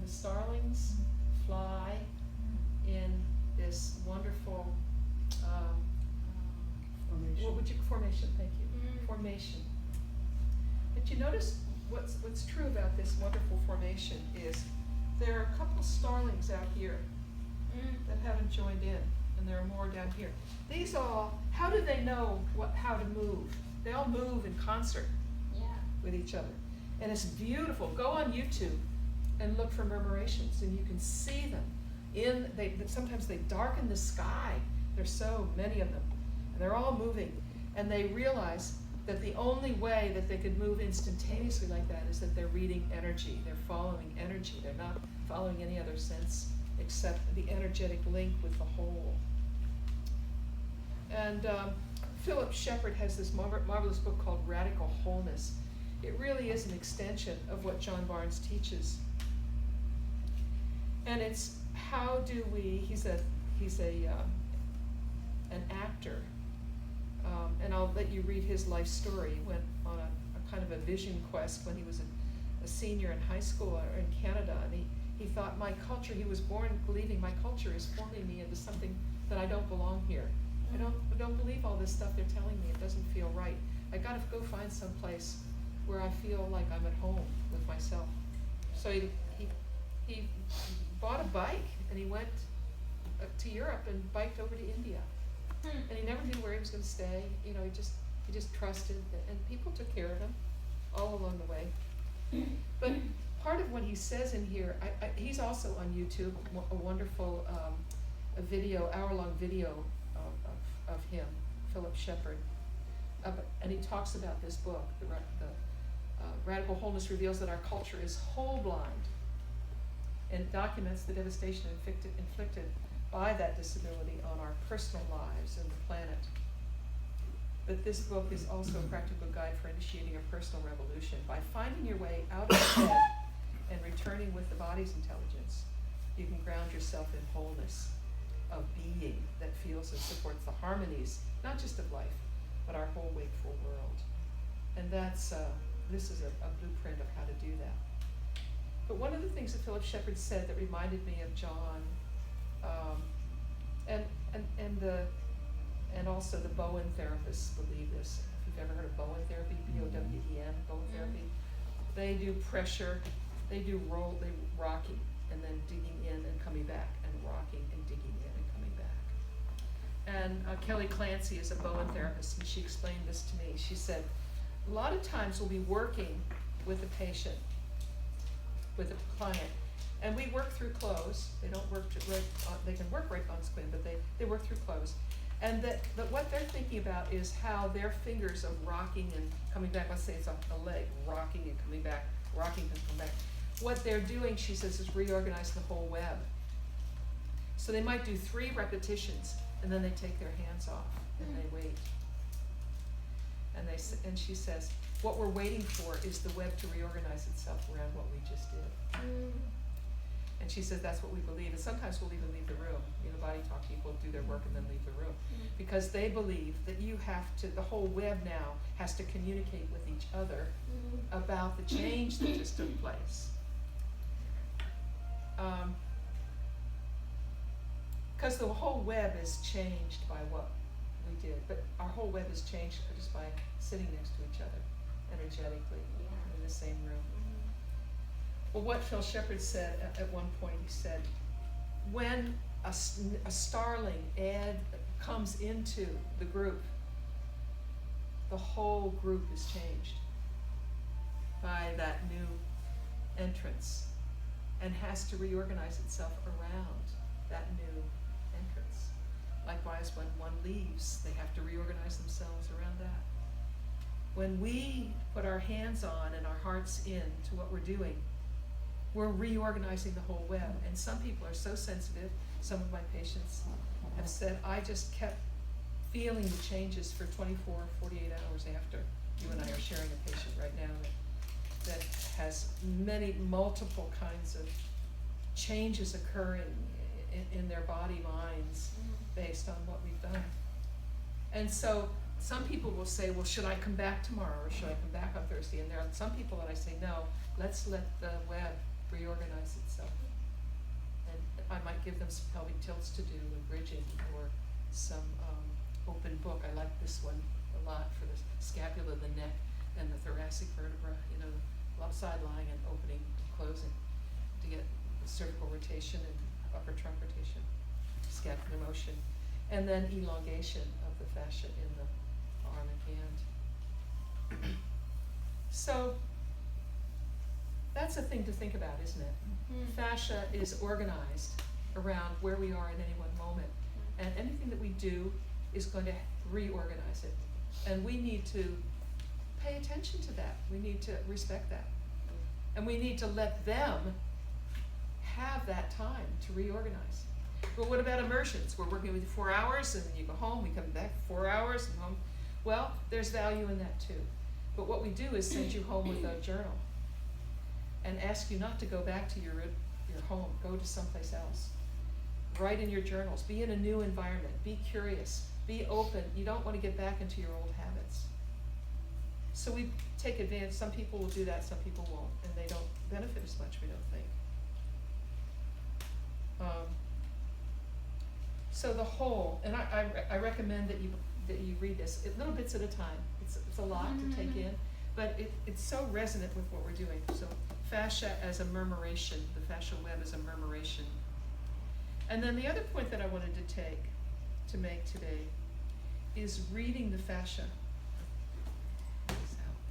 and the starlings fly in this wonderful formation, thank you. Formation. But you notice what's true about this wonderful formation is there are a couple starlings out here that haven't joined in, and there are more down here. These all, how do they know how to move? They all move in concert with each other. And it's beautiful. Go on YouTube and look for murmurations, and you can see them. Sometimes they darken the sky. There's so many of them. And they're all moving. And they realize that the only way that they could move instantaneously like that is that they're reading energy. They're following energy. They're not following any other sense except the energetic link with the whole. And Philip Shepherd has this marvelous book called Radical Wholeness. It really is an extension of what John Barnes teaches. And it's how do we, he's an actor, and I'll let you read his life story. He went on a kind of a vision quest when he was a senior in high school in Canada, and he thought my culture, he was born believing my culture is forming me into something that I don't belong here. I don't believe all this stuff they're telling me. It doesn't feel right. I gotta go find some place where I feel like I'm at home with myself. So he bought a bike and he went to Europe and biked over to India. And he never knew where he was going to stay. You know, he just trusted, and people took care of him all along the way. But part of what he says in here, he's also on YouTube, a wonderful a video, hour-long video of him, Philip Shepherd, and he talks about this book, the Radical Wholeness reveals that our culture is whole blind, and documents the devastation inflicted by that disability on our personal lives and the planet. But this book is also a practical guide for initiating a personal revolution. By finding your way out of the head and returning with the body's intelligence, you can ground yourself in wholeness of being that feels and supports the harmonies, not just of life, but our whole wakeful world. And that's, this is a blueprint of how to do that. But one of the things that Philip Shepherd said that reminded me of John, and also the Bowen therapists believe this. If you've ever heard of Bowen therapy, B-O-W-E-N, Bowen therapy, they do pressure, they do rocking, and then digging in and coming back, and rocking and digging in and coming back. And Kelly Clancy is a Bowen therapist, and she explained this to me. She said, a lot of times we'll be working with a patient, with a client, and we work through clothes. They don't work they can work right on screen, but they work through clothes. And that what they're thinking about is how their fingers of rocking and coming back, let's say it's a leg, rocking and coming back, rocking and coming back. What they're doing, she says, is reorganize the whole web. So they might do 3 repetitions, and then they take their hands off, and they wait. And she says, what we're waiting for is the web to reorganize itself around what we just did. And she says that's what we believe. And sometimes we'll even leave the room. You know, body talk people do their work and then leave the room. Because they believe that you have to, the whole web now has to communicate with each other about the change that just took place. Because the whole web is changed by what we did. But our whole web is changed just by sitting next to each other energetically in the same room. Well, what Phil Shepherd said at one point, he said, when a starling comes into the group, the whole group is changed by that new entrance and has to reorganize itself around that new entrance. Likewise, when one leaves, they have to reorganize themselves around that. When we put our hands on and our hearts in to what we're doing, we're reorganizing the whole web. And some people are so sensitive. Some of my patients have said, I just kept feeling the changes for 24, 48 hours after. You and I are sharing a patient right now that has multiple kinds of changes occurring in their body, minds, based on what we've done. And so some people will say, well, should I come back tomorrow or should I come back on Thursday? And there are some people that I say, no, let's let the web reorganize itself. And I might give them some pelvic tilts to do and bridging, or some open book. I like this one a lot for the scapula, the neck, and the thoracic vertebra, you know, side lying and opening and closing to get cervical rotation and upper trunk rotation, scapular motion, and then elongation of the fascia in the arm and hand. So that's a thing to think about, isn't it? Mm-hmm. Fascia is organized around where we are at any one moment, and anything that we do is going to reorganize it. And we need to pay attention to that. We need to respect that. And we need to let them have that time to reorganize. But what about immersions? We're working with you 4 hours, and then you go home, we come back 4 hours and home. Well, there's value in that too. But what we do is send you home with a journal and ask you not to go back to your home. Go to someplace else. Write in your journals. Be in a new environment. Be curious. Be open. You don't want to get back into your old habits. So we take advantage. Some people will do that, some people won't, and they don't benefit as much, we don't think. So the whole, and I recommend that you read this little bits at a time. It's a lot to take in, but it's so resonant with what we're doing. So fascia as a murmuration, the fascial web as a murmuration. And then the other point that I wanted to make today is reading the fascia.